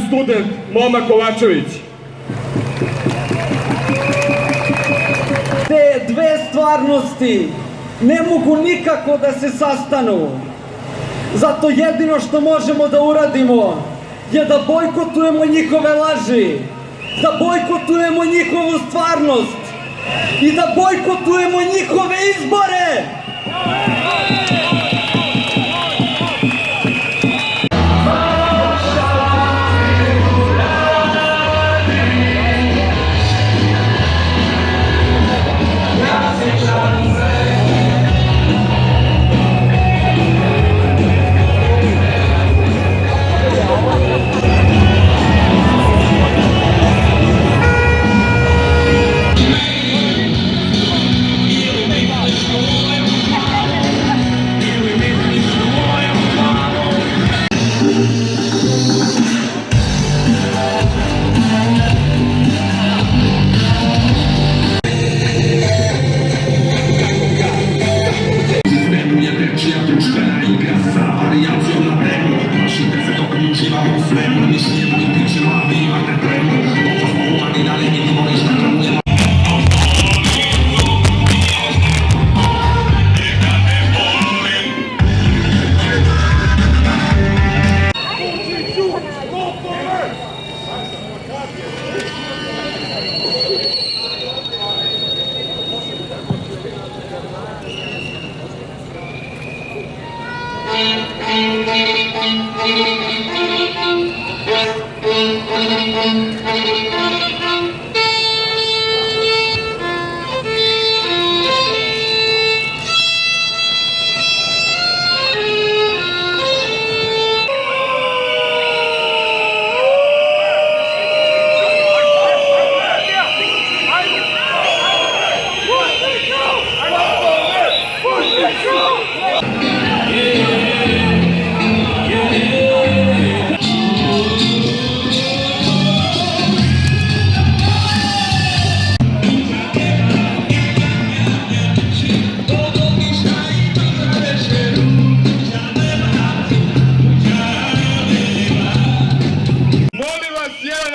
student Moma Kovačević. Te dve stvarnosti ne mogu nikako da se sastanu. Zato jedino što možemo da uradimo je da bojkotujemo njihove laži, da bojkotujemo njihovu stvarnost i da bojkotujemo njihove izbore!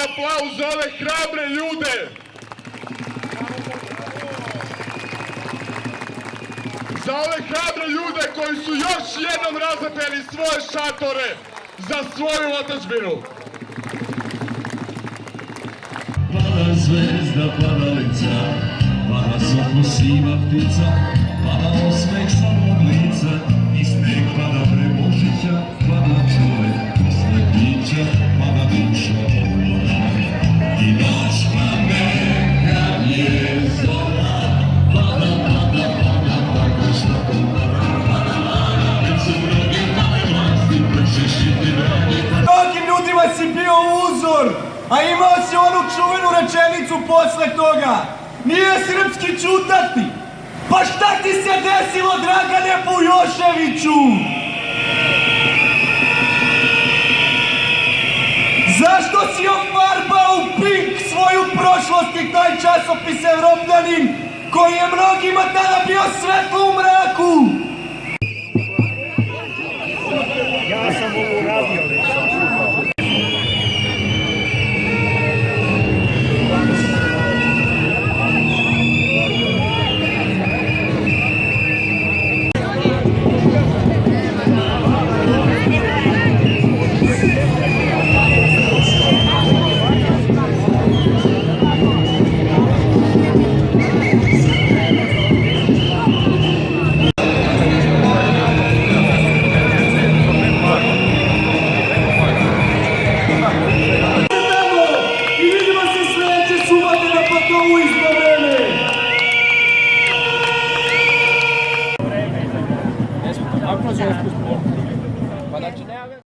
Aplauz za ove hrabre ljude! Za ove hrabre ljude koji su još jednom razapeli svoje šatore za svoju otadžbinu! Pada zvezda, pada lica, pada sokno siva ptica, pada osmeh samog lica, i sneg pada pre Božića, pada čovek posle pića, pada duša ovlada. I noć pade kad je zora, pada, pada, pada, tako što pada, pada, pada, kad su mnogi male vlasti prečišiti dragi. Mnogim ljudima si bio uzor, a imao si onu čuvenu rečenicu posle toga. Nije srpski ćutati. Pa šta ti se desilo, Dragane Bujoševiću? Zašto si ofarbao u pink svoju prošlost i taj časopis Evropljanin koji je mnogima tada bio svetlo u mraku? Ja sam ovu